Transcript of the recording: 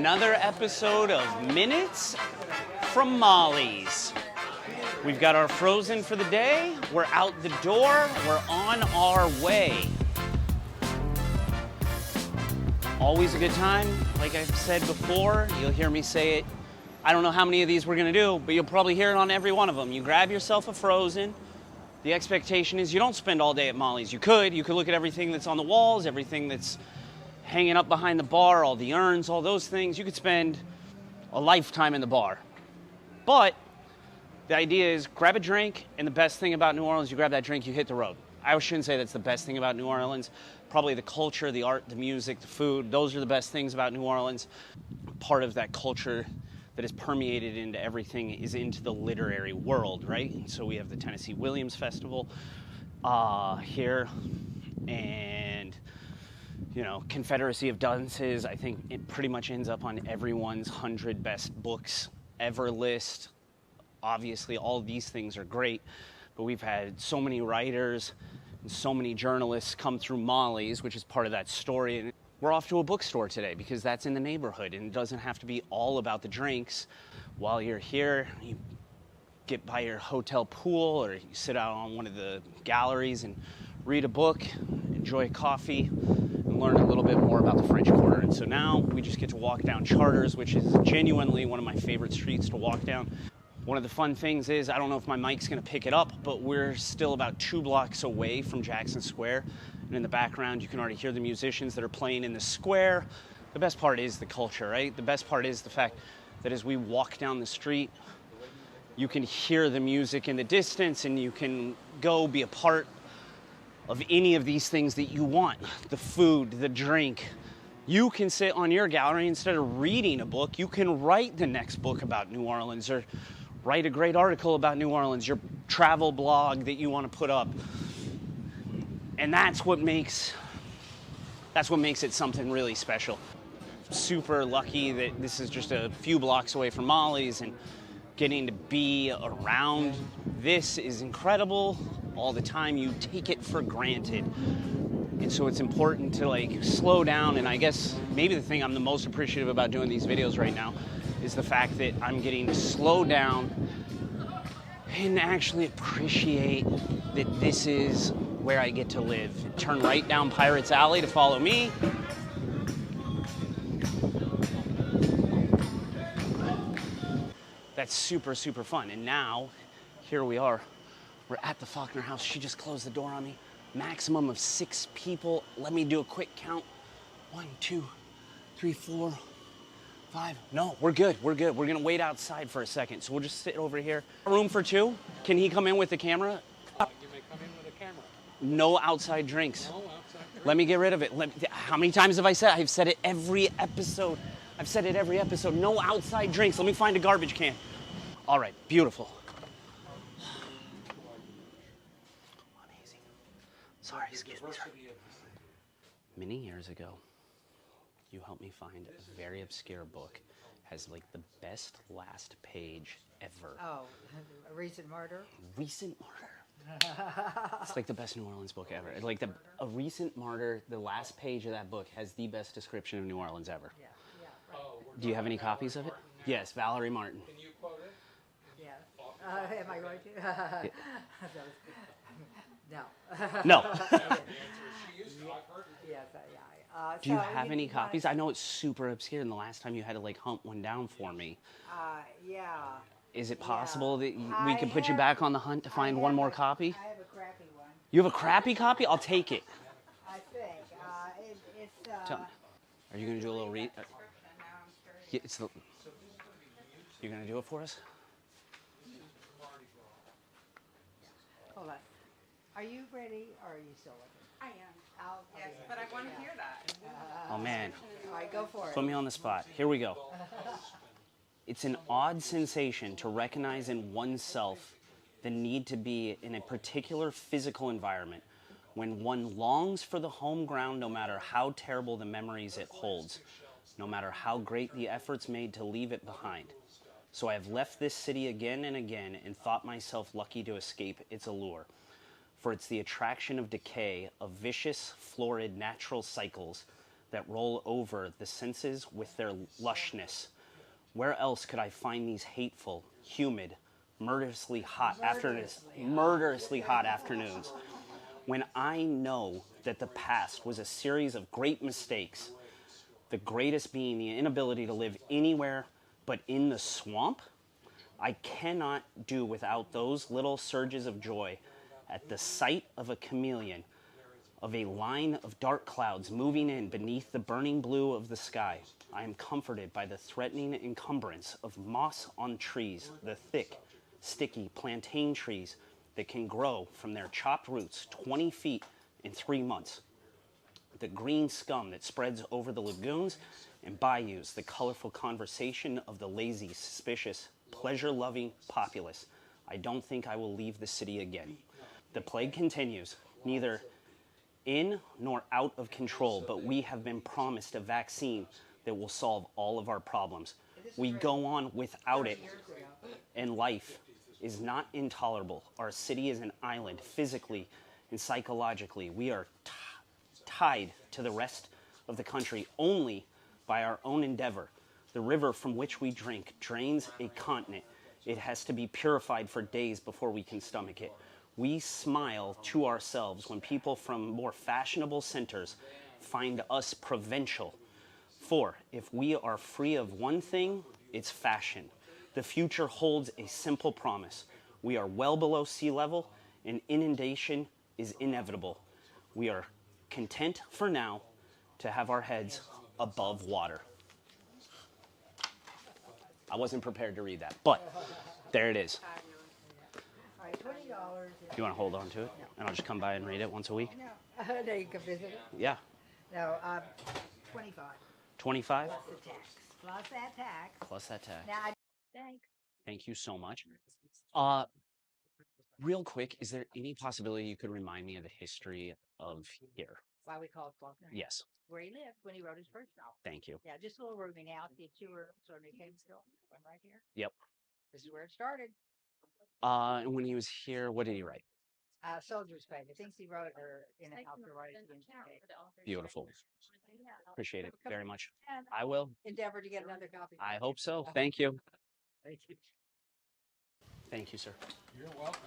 Another episode of Minutes from Molly's. We've got our frozen for the day. We're out the door. We're on our way. Always a good time. Like I've said before, you'll hear me say it. I don't know how many of these we're gonna do, but you'll probably hear it on every one of them. You grab yourself a frozen. The expectation is you don't spend all day at Molly's. You could look at everything that's on the walls, everything that's hanging up behind the bar, all the urns, all those things. You could spend a lifetime in the bar. But the idea is grab a drink, and the best thing about New Orleans, you grab that drink, you hit the road. I shouldn't say that's the best thing about New Orleans. Probably the culture, the art, the music, the food, those are the best things about New Orleans. Part of that culture that is permeated into everything is into the literary world, right? And so we have the Tennessee Williams Festival here, and you know, Confederacy of Dunces. I think it pretty much ends up on everyone's 100 best books ever list. Obviously, all these things are great, but we've had so many writers and so many journalists come through Molly's, which is part of that story. And we're off to a bookstore today because that's in the neighborhood, and it doesn't have to be all about the drinks. While you're here, you get by your hotel pool, or you sit out on one of the galleries and read a book, enjoy coffee, and learn a little bit more about the French Quarter. And so now we just get to walk down Charters, which is genuinely one of my favorite streets to walk down. One of the fun things is, I don't know if my mic's gonna pick it up, but we're still about 2 blocks away from Jackson Square. And in the background, you can already hear the musicians that are playing in the square. The best part is the culture, right? The best part is the fact that as we walk down the street, you can hear the music in the distance, and you can go be a part of any of these things that you want. The food, the drink. You can sit on your gallery, instead of reading a book, you can write the next book about New Orleans, or write a great article about New Orleans, your travel blog that you want to put up. And that's what makes it something really special. Super lucky that this is just a few blocks away from Molly's, and getting to be around this is incredible all the time. You take it for granted. And so it's important to like slow down, and I guess maybe the thing I'm the most appreciative about doing these videos right now is the fact that I'm getting to slow down and actually appreciate that this is where I get to live. Turn right down Pirates Alley to follow me. That's super, super fun. And now, here we are. We're at the Faulkner house. She just closed the door on me. Maximum of 6 people. Let me do a quick count. 1, 2, 3, 4, 5. No, we're good. We're good. We're gonna wait outside for a second. So we'll just sit over here. Room for 2. Can he come in with the camera? You may come in with a camera. No outside drinks. No outside drinks. Let me get rid of it. How many times have I said? I've said it every episode. I've said it every episode. No outside drinks. Let me find a garbage can. All right, beautiful. Amazing. Sorry, excuse me. Sorry. Many years ago, you helped me find a very obscure book. Has like the best last page ever. Oh, A Recent Murder? Recent Murder. It's like the best New Orleans book ever. Like A Recent Murder, the last page of that book has the best description of New Orleans ever. Yeah, right. Do you have any copies of it? Yes, Valerie Martin. Can you quote it? Yeah. Am I going to? No. No. The answer is she used to. I've heard it. Yes, yeah. Do you have any copies? I know it's super obscure, and the last time you had to like hunt one down for me. Yeah. Is it possible that we could put you back on the hunt to find one more copy? I have a crappy one. You have a crappy copy? I'll take it. I think. It's. Tell me. Are you gonna do a little read? Yeah, it's the. You're gonna do it for us? Hold on. Are you ready, or are you still looking? I am. Yes, but I want to hear that. Oh man. All right, go for it. Put me on the spot. Here we go. It's an odd sensation to recognize in oneself the need to be in a particular physical environment when one longs for the home ground, no matter how terrible the memories it holds, no matter how great the efforts made to leave it behind. So I have left this city again and again and thought myself lucky to escape its allure. For it's the attraction of decay, of vicious, florid, natural cycles that roll over the senses with their lushness. Where else could I find these hateful, humid, murderously hot afternoons? When I know that the past was a series of great mistakes, the greatest being the inability to live anywhere but in the swamp, I cannot do without those little surges of joy at the sight of a chameleon, of a line of dark clouds moving in beneath the burning blue of the sky. I am comforted by the threatening encumbrance of moss on trees, the thick, sticky plantain trees that can grow from their chopped roots 20 feet in 3 months. The green scum that spreads over the lagoons and bayous, the colorful conversation of the lazy, suspicious, pleasure-loving populace. I don't think I will leave the city again. The plague continues, neither in nor out of control, but we have been promised a vaccine that will solve all of our problems. We go on without it, and life is not intolerable. Our city is an island, physically and psychologically. We are tied to the rest of the country only by our own endeavor. The river from which we drink drains a continent. It has to be purified for days before we can stomach it. We smile to ourselves when people from more fashionable centers find us provincial. For if we are free of one thing, it's fashion. The future holds a simple promise. We are well below sea level, and inundation is inevitable. We are content for now to have our heads above water. I wasn't prepared to read that, but there it is. All right, $20. You want to hold on to it? And I'll just come by and read it once a week? No, no, you can visit it. Yeah. No, 25. 25? Plus the tax. Plus that tax. Plus that tax. Now, thanks. Thank you so much. Real quick, is there any possibility you could remind me of the history of here? Why we call it Faulkner? Yes. Where he lived when he wrote his first novel. Thank you. Yeah, just a little roomy now. The two rooms, so they came still. One right here. Yep. This is where it started. And when he was here, what did he write? Soldier's Pay. The things he wrote are in an after writing. Beautiful. Appreciate it very much. And I will. endeavor to get another copy. I hope so. Thank you. Thank you. Thank you, sir. You're welcome.